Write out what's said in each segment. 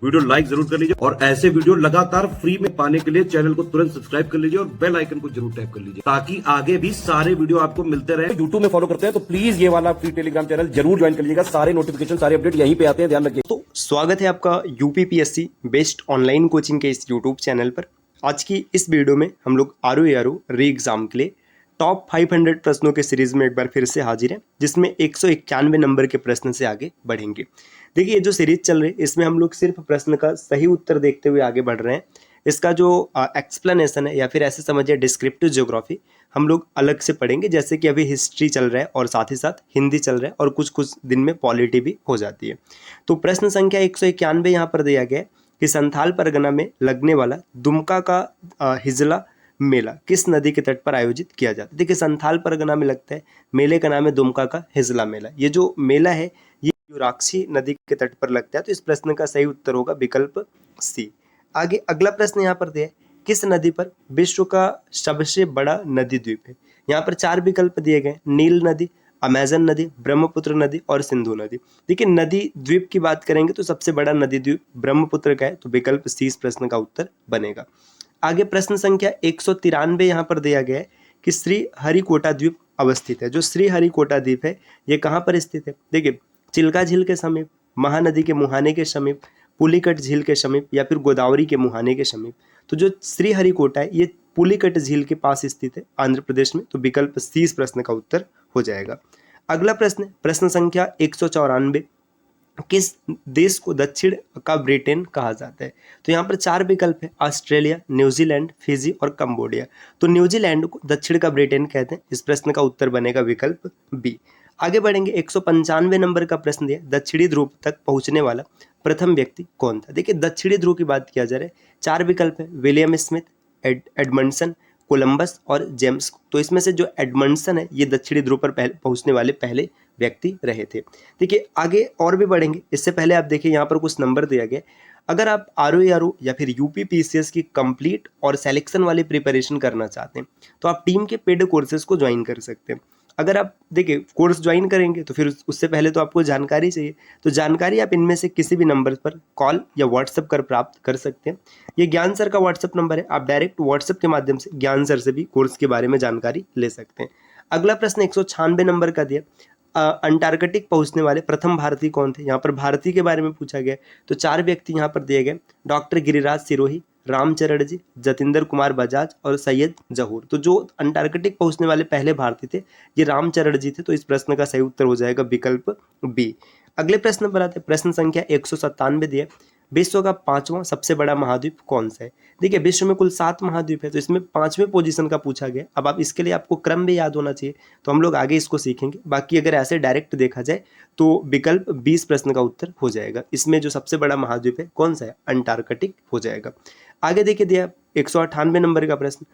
Video like जरूर कर लीजिए और ऐसे वीडियो लगातार फ्री में पाने के लिए चैनल को तुरंत सब्सक्राइब कर लीजिए और बेल आइकन को जरूर टैप कर लीजिए ताकि आगे भी सारे वीडियो आपको मिलते रहे। यूट्यूब में फॉलो करते हैं तो प्लीज ये वाला फ्री टेलीग्राम चैनल जरूर ज्वाइन कर लीजिएगा। सारे नोटिफिकेशन सारे अपडेट यहीं पे आते हैं, ध्यान रखिए। तो स्वागत है आपका यूपीपीएससी बेस्ट ऑनलाइन कोचिंग के इस यूट्यूब चैनल पर। आज की इस वीडियो में हम लोग आरओ री एग्जाम के लिए टॉप 500 प्रश्नों के सीरीज में एक बार फिर से हाजिर हैं, जिसमें 191 नंबर के प्रश्न से आगे बढ़ेंगे। देखिए, ये जो सीरीज चल रही है इसमें हम लोग सिर्फ प्रश्न का सही उत्तर देखते हुए आगे बढ़ रहे हैं। इसका जो एक्सप्लेनेशन है या फिर ऐसे समझिए डिस्क्रिप्टिव ज्योग्राफी हम लोग अलग से पढ़ेंगे, जैसे कि अभी हिस्ट्री चल रहा है और साथ ही साथ हिंदी चल रहा है और कुछ कुछ दिन में पॉलिटी भी हो जाती है। तो प्रश्न संख्या 191 यहाँ पर दिया गया है कि संथाल परगना में लगने वाला दुमका का हिजला मेला किस नदी के तट पर आयोजित किया जाता है। देखिए, संथाल परगना में लगता है, मेले का नाम है दुमका का हिजला मेला। ये जो मेला है ये युराक्षी नदी के तट पर लगता है। तो इस प्रश्न का सही उत्तर होगा विकल्प सी। आगे अगला प्रश्न यहाँ पर दिया है, किस नदी पर विश्व का सबसे बड़ा नदी द्वीप है। यहाँ पर 4 विकल्प दिए गए, नील नदी, अमेजन नदी, ब्रह्मपुत्र नदी और सिंधु नदी। देखिए, नदी द्वीप की बात करेंगे तो सबसे बड़ा नदी द्वीप ब्रह्मपुत्र का है, तो विकल्प सी इस प्रश्न का उत्तर बनेगा। आगे प्रश्न संख्या 193 यहाँ पर दिया गया है कि श्री हरिकोटा द्वीप अवस्थित है। जो श्री हरिकोटा द्वीप है ये कहाँ पर स्थित है। देखिए, चिल्का झील के समीप, महानदी के मुहाने के समीप, पुलिकट झील के समीप या फिर गोदावरी के मुहाने के समीप। तो जो श्री हरिकोटा है ये पुलिकट झील के पास स्थित है आंध्र प्रदेश में, तो विकल्प सी इस प्रश्न का उत्तर हो जाएगा। अगला प्रश्न, प्रश्न संख्या 194, किस देश को दक्षिण का ब्रिटेन कहा जाता है। तो यहाँ पर 4 विकल्प है, ऑस्ट्रेलिया, न्यूजीलैंड, फिजी और कंबोडिया। तो न्यूजीलैंड को दक्षिण का ब्रिटेन कहते हैं। इस प्रश्न का उत्तर बनेगा विकल्प बी। आगे बढ़ेंगे, 195 नंबर का प्रश्न दिया, दक्षिणी ध्रुव तक पहुंचने वाला प्रथम व्यक्ति कौन था। देखिए, दक्षिणी ध्रुव की बात किया जा रहा है, 4 विकल्प है, विलियम स्मिथ, एडमंडसन, कोलंबस और जेम्स। तो इसमें से जो एडमंडसन है ये दक्षिणी ध्रुव पर पहुंचने वाले पहले व्यक्ति रहे थे। देखिए, आगे और भी बढ़ेंगे, इससे पहले आप देखिए यहाँ पर कुछ नंबर दिया गया। अगर आप आरओ या फिर यूपीपीसीएस की कंप्लीट और सिलेक्शन वाली प्रिपरेशन करना चाहते हैं तो आप टीम के पेड कोर्सेज को ज्वाइन कर सकते हैं। अगर आप देखिए कोर्स ज्वाइन करेंगे तो फिर उससे पहले तो आपको जानकारी चाहिए, तो जानकारी आप इनमें से किसी भी नंबर पर कॉल या व्हाट्सएप कर प्राप्त कर सकते हैं। ये ज्ञान सर का व्हाट्सएप नंबर है, आप डायरेक्ट व्हाट्सएप के माध्यम से ज्ञान सर से भी कोर्स के बारे में जानकारी ले सकते हैं। अगला प्रश्न 196 नंबर का दिया, अंटार्कटिक पहुंचने वाले प्रथम भारतीय कौन थे। यहाँ पर भारतीय के बारे में पूछा गया, तो 4 व्यक्ति यहाँ पर दिए गए, डॉक्टर गिरिराज सिरोही, रामचरण जी, जतिंदर कुमार बजाज और सैयद जहूर। तो जो अंटार्कटिक पहुंचने वाले पहले भारतीय थे ये रामचरण जी थे, तो इस प्रश्न का सही उत्तर हो जाएगा विकल्प बी। अगले प्रश्न पर आते हैं, प्रश्न संख्या 197 दिया, विश्व का 5वां सबसे बड़ा महाद्वीप कौन सा है। देखिए, विश्व में कुल 7 महाद्वीप है, तो इसमें 5वें पोजीशन का पूछा गया। अब आप इसके लिए आपको क्रम भी याद होना चाहिए, तो हम लोग आगे इसको सीखेंगे। बाकी अगर ऐसे डायरेक्ट देखा जाए तो विकल्प 20 प्रश्न का उत्तर हो जाएगा। इसमें जो सबसे बड़ा महाद्वीप है कौन सा है, अंटार्कटिक हो जाएगा। आगे देखिए दिया 198 नंबर का प्रश्न,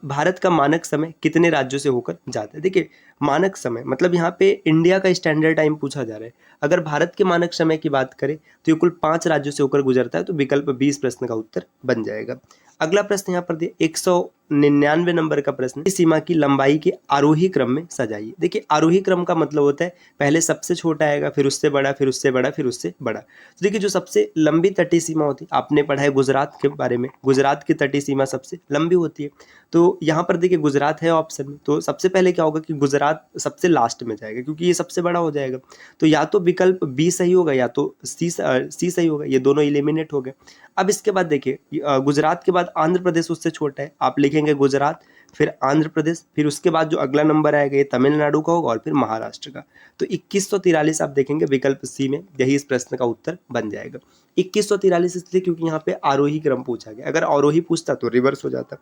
भारत का मानक समय कितने राज्यों से होकर जाता है। देखिए, मानक समय मतलब यहाँ पे इंडिया का स्टैंडर्ड टाइम पूछा जा रहा है। अगर भारत के मानक समय की बात करें तो ये कुल 5 राज्यों से होकर गुजरता है, तो विकल्प 20 प्रश्न का उत्तर बन जाएगा। अगला प्रश्न यहाँ पर दिया 199 नंबर का प्रश्न, इस सीमा की लंबाई के आरोही क्रम में सजाइए। देखिए, आरोही क्रम का मतलब होता है पहले सबसे छोटा आएगा, फिर उससे बड़ा, फिर उससे बड़ा, फिर उससे बड़ा। तो देखिए, जो सबसे लंबी तटीय सीमा होती है, आपने पढ़ा है गुजरात के बारे में, गुजरात की तटीय सीमा सबसे लंबी होती है। तो यहाँ पर देखिए गुजरात है ऑप्शन में, तो सबसे पहले क्या होगा कि गुजरात सबसे लास्ट में जाएगा क्योंकि ये सबसे बड़ा हो जाएगा। तो या तो विकल्प बी सही होगा या तो सी सही होगा, ये दोनों एलिमिनेट हो गए। अब इसके बाद देखिए, गुजरात के बाद आंध्र प्रदेश उससे छोटा है, आप लिखेंगे गुजरात, फिर आंध्र प्रदेश, फिर उसके बाद जो अगला नंबर आएगा ये तमिलनाडु का होगा और फिर महाराष्ट्र का। तो 2143 आप देखेंगे विकल्प सी में, यही इस प्रश्न का उत्तर बन जाएगा। 2143 इसलिए क्योंकि यहाँ पे आरोही क्रम पूछा गया, अगर आरोही पूछता तो रिवर्स हो जाता।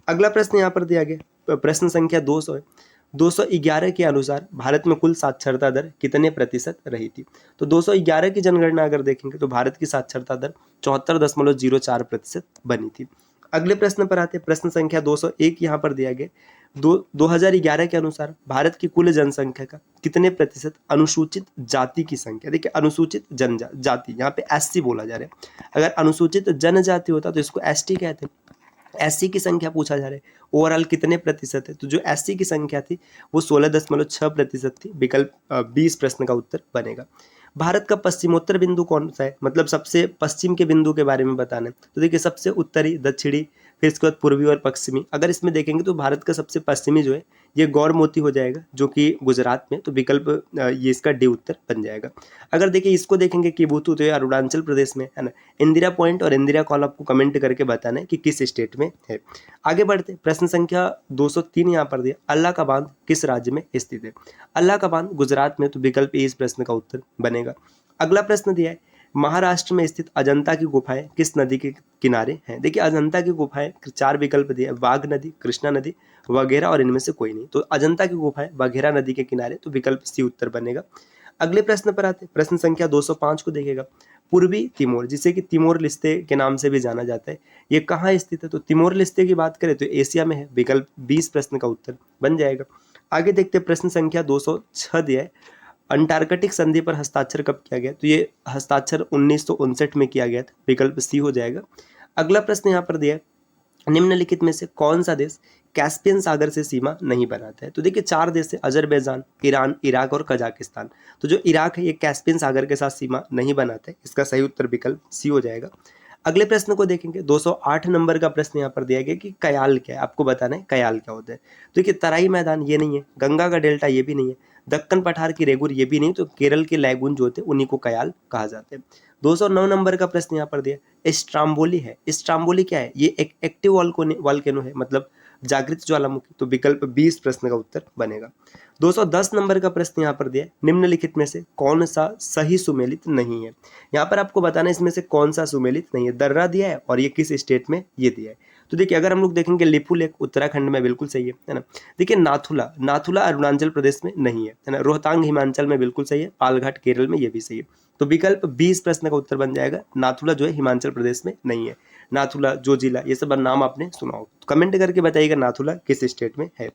अगला प्रश्न यहाँ पर दिया गया, प्रश्न संख्या 200 है, 211 के अनुसार भारत में कुल साक्षरता दर कितने प्रतिशत रही थी। तो 211 की जनगणना अगर देखेंगे तो भारत की साक्षरता दर 74.04% बनी थी। अगले प्रश्न पर आते हैं, प्रश्न संख्या 201 यहाँ पर दिया गया, 2011 के अनुसार भारत की कुल जनसंख्या का कितने प्रतिशत अनुसूचित जाति की संख्या। देखिए, अनुसूचित जनजाति यहाँ पे एससी बोला जा रहा है, अगर अनुसूचित जनजाति होता तो इसको एसटी कहते हैं। एससी की संख्या पूछा जा रहा है, ओवरऑल कितने प्रतिशत है। तो जो एससी की संख्या थी वो 16.6% थी, विकल्प 20 प्रश्न का उत्तर बनेगा। भारत का पश्चिमोत्तर बिंदु कौन सा है, मतलब सबसे पश्चिम के बिंदु के बारे में बताना है। तो देखिए सबसे उत्तरी, दक्षिणी, फिर इसके बाद पूर्वी और पश्चिमी। अगर इसमें देखेंगे तो भारत का सबसे पश्चिमी जो है ये गौरमोती हो जाएगा, जो कि गुजरात में, तो विकल्प ये इसका डी उत्तर बन जाएगा। अगर देखिए इसको देखेंगे किबुतु, तो ये अरुणाचल प्रदेश में है ना। इंदिरा पॉइंट और इंदिरा कॉल आपको कमेंट करके बताना है कि किस स्टेट में है। आगे बढ़ते, प्रश्न संख्या 203 यहाँ पर दिया, अल्लाह का बांध किस राज्य में स्थित है। अल्लाह का बांध गुजरात में, तो विकल्प ए इस प्रश्न का उत्तर बनेगा। अगला प्रश्न दिया है, महाराष्ट्र में स्थित अजंता की गुफाएं किस नदी के किनारे हैं। देखिए अजंता की गुफाएं 4 विकल्प दिए, बाघ नदी, कृष्णा नदी, वगैरह और इनमें से कोई नहीं। तो अजंता की गुफाएं वगैरह नदी के किनारे, तो विकल्प सी उत्तर बनेगा। अगले प्रश्न पर आते, प्रश्न संख्या 205 को देखेगा, पूर्वी तिमोर, जिसे कि तिमोर लिस्ते के नाम से भी जाना जाता है, ये कहाँ स्थित है। तो तिमोर लिस्ते की बात करें तो एशिया में है, विकल्प 20 प्रश्न का उत्तर बन जाएगा। आगे देखते, प्रश्न संख्या 206 दिया है, अंटार्कटिक संधि पर हस्ताक्षर कब किया गया। तो ये हस्ताक्षर 1959 में किया गया था, विकल्प सी हो जाएगा। अगला प्रश्न यहाँ पर दिया है, निम्नलिखित में से कौन सा देश कैस्पियन सागर से सीमा नहीं बनाता है। तो देखिए 4 देश है, अजरबैजान, ईरान, इराक और कजाकिस्तान। तो जो इराक है ये कैस्पियन सागर के साथ सीमा नहीं बनाता है, इसका सही उत्तर विकल्प सी हो जाएगा। अगले प्रश्न को देखेंगे, 208 नंबर का प्रश्न यहाँ पर दिया गया कि कयाल क्या है, आपको बताना है कयाल क्या होता है। तो देखिए तराई मैदान ये नहीं है, गंगा का डेल्टा ये भी नहीं है, दक्कन पठार की रेगुर ये भी नहीं, तो केरल के लैगून जो होते हैं उन्हीं को कयाल कहा जाता है। 209 नंबर का प्रश्न यहाँ पर दिया, स्ट्राम्बोली है। स्ट्राम्बोली क्या है, ये एक एक्टिव वॉल्केनो है, मतलब जागृत ज्वालामुखी, तो विकल्प 20 प्रश्न का उत्तर बनेगा। 210 नंबर का प्रश्न यहाँ पर दिया है, निम्नलिखित में से कौन सा सही सुमेलित नहीं है। यहाँ पर आपको बताना है इसमें से कौन सा सुमेलित नहीं है। दर्रा दिया है और ये किस स्टेट में ये दिया है। तो देखिए अगर हम लोग देखेंगे लिपू लेक उत्तराखंड में बिल्कुल सही है ना। देखिए नाथुला अरुणाचल प्रदेश में नहीं है ना। रोहतांग हिमाचल में बिल्कुल सही है, पालघाट केरल में ये भी सही है। तो विकल्प 20 प्रश्न का उत्तर बन जाएगा। नाथुला जो है हिमाचल प्रदेश में नहीं है। नाथुला, जोजिला, ये सब नाम आपने सुना हो, तो कमेंट करके बताइएगा नाथुला किस स्टेट में है।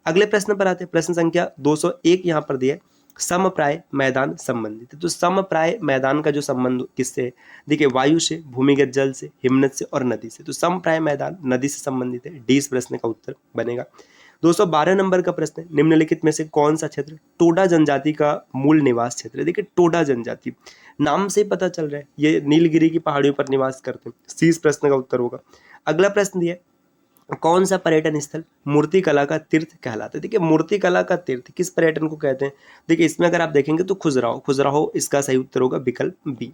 अगले प्रश्न पर आते हैं, प्रश्न संख्या 201 यहाँ पर दिया है, समप्राय मैदान संबंधित है। तो समप्राय मैदान का जो संबंध किससे है, देखिए वायु से, भूमिगत जल से, हिमनद से और नदी से। तो समप्राय मैदान नदी से संबंधित है, डी इस प्रश्न का उत्तर बनेगा। 212 नंबर का प्रश्न है, निम्नलिखित में से कौन सा क्षेत्र टोडा जनजाति का मूल निवास क्षेत्र है। देखिए टोडा जनजाति नाम से ही पता चल रहा है ये नीलगिरी की पहाड़ियों पर निवास करते हैं, सी इस प्रश्न का उत्तर होगा। अगला प्रश्न दिया, कौन सा पर्यटन स्थल मूर्ति कला का तीर्थ कहलाता है। देखिए मूर्ति कला का तीर्थ किस पर्यटन को कहते हैं। देखिए इसमें अगर आप देखेंगे तो खुजराहो इसका सही उत्तर होगा, विकल्प बी।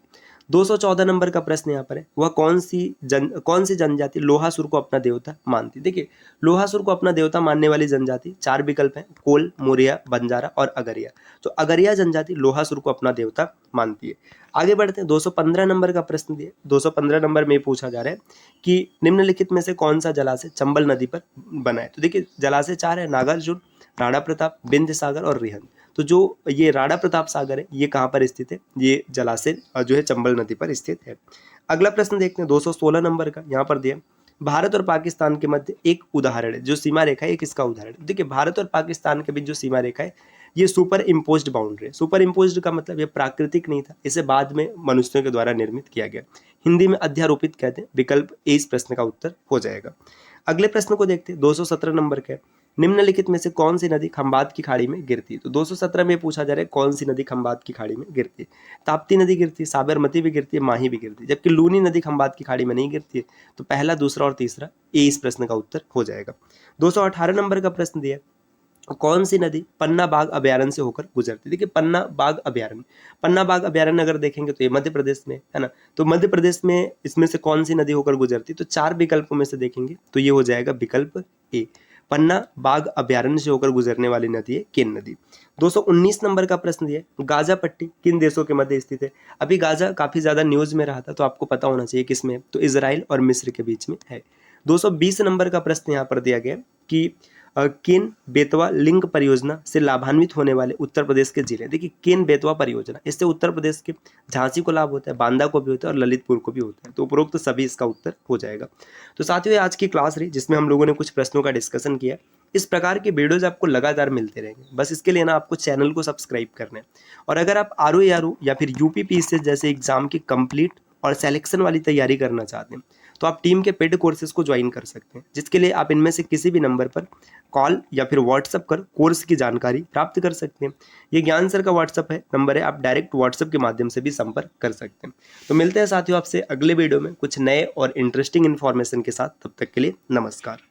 214 नंबर का प्रश्न यहाँ पर है, वह कौन सी जनजाति लोहासुर को अपना देवता मानती है। देखिए लोहासुर को अपना देवता मानने वाली जनजाति 4 विकल्प हैं, कोल, मोरिया, बंजारा और अगरिया। तो अगरिया जनजाति लोहासुर को अपना देवता मानती है। आगे बढ़ते हैं, 215 नंबर का प्रश्न दिए। 215 नंबर में पूछा जा रहा है कि निम्नलिखित में से कौन सा जलाशय चंबल नदी पर बना है। तो देखिए जलाशय 4 है, नागार्जुन, राणा प्रताप, बिंद सागर और रिहंद। तो जो ये राणा प्रताप सागर है ये कहाँ पर स्थित है, ये जलाशय जो है चंबल नदी पर स्थित है। अगला प्रश्न देखते हैं 216 नंबर का, यहाँ पर दिया, भारत और पाकिस्तान के मध्य एक उदाहरण है, जो सीमा रेखा है ये किसका उदाहरण है। देखिए भारत और पाकिस्तान के बीच जो सीमा रेखा है ये सुपर इम्पोज्ड बाउंड्री है। सुपर इम्पोज्ड का मतलब ये प्राकृतिक नहीं था, इसे बाद में मनुष्यों के द्वारा निर्मित किया गया। हिंदी में अध्यारोपित कहते हैं, विकल्प ए इस प्रश्न का उत्तर हो जाएगा। अगले प्रश्न को देखते हैं, 217 नंबर का, निम्नलिखित में से कौन सी नदी खंबात की खाड़ी में गिरती है। तो 217 में पूछा जा रहा है कौन सी नदी खंबात की खाड़ी में गिरती है। ताप्ती नदी गिरती है, साबरमती भी गिरती है, माही भी गिरती है, जबकि लूनी नदी खंबात की खाड़ी में नहीं गिरती है। तो पहला, दूसरा और तीसरा ए इस प्रश्न का उत्तर हो जाएगा। 218 नंबर का प्रश्न दिया, कौन सी नदी पन्ना बाघ अभयारण्य से होकर गुजरती है। देखिए पन्ना बाघ अभयारण्य अगर देखेंगे तो ये मध्य प्रदेश में है ना। तो मध्य प्रदेश में इसमें से कौन सी नदी होकर गुजरती है, तो 4 विकल्पों में से देखेंगे तो ये हो जाएगा विकल्प ए, पन्ना बाघ अभयारण्य से होकर गुजरने वाली नदी है केन नदी। 219 नंबर का प्रश्न दिया, गाजा पट्टी किन देशों के मध्य स्थित है। अभी गाजा काफी ज्यादा न्यूज में रहा था, तो आपको पता होना चाहिए किसमें, तो इजराइल और मिस्र के बीच में है। 220 नंबर का प्रश्न यहाँ पर दिया गया कि केन बेतवा लिंक परियोजना से लाभान्वित होने वाले उत्तर प्रदेश के जिले। देखिए केन बेतवा परियोजना, इससे उत्तर प्रदेश के झांसी को लाभ होता है, बांदा को भी होता है और ललितपुर को भी होता है। तो उपरोक्त सभी इसका उत्तर हो जाएगा। तो साथियों आज की क्लास रही जिसमें हम लोगों ने कुछ प्रश्नों का डिस्कशन किया। इस प्रकार के वीडियोज आपको लगातार मिलते रहेंगे, बस इसके लिए ना आपको चैनल को सब्सक्राइब करना है। और अगर आप आरओ या फिर यूपीपीएससी जैसे एग्जाम की कंप्लीट और सिलेक्शन वाली तैयारी करना चाहते हैं तो आप टीम के पेड कोर्सेज को ज्वाइन कर सकते हैं, जिसके लिए आप इनमें से किसी भी नंबर पर कॉल या फिर व्हाट्सअप कर कोर्स की जानकारी प्राप्त कर सकते हैं। ये ज्ञान सर का व्हाट्सअप है नंबर है, आप डायरेक्ट व्हाट्सअप के माध्यम से भी संपर्क कर सकते हैं। तो मिलते हैं साथियों आपसे अगले वीडियो में कुछ नए और इंटरेस्टिंग इन्फॉर्मेशन के साथ, तब तक के लिए नमस्कार।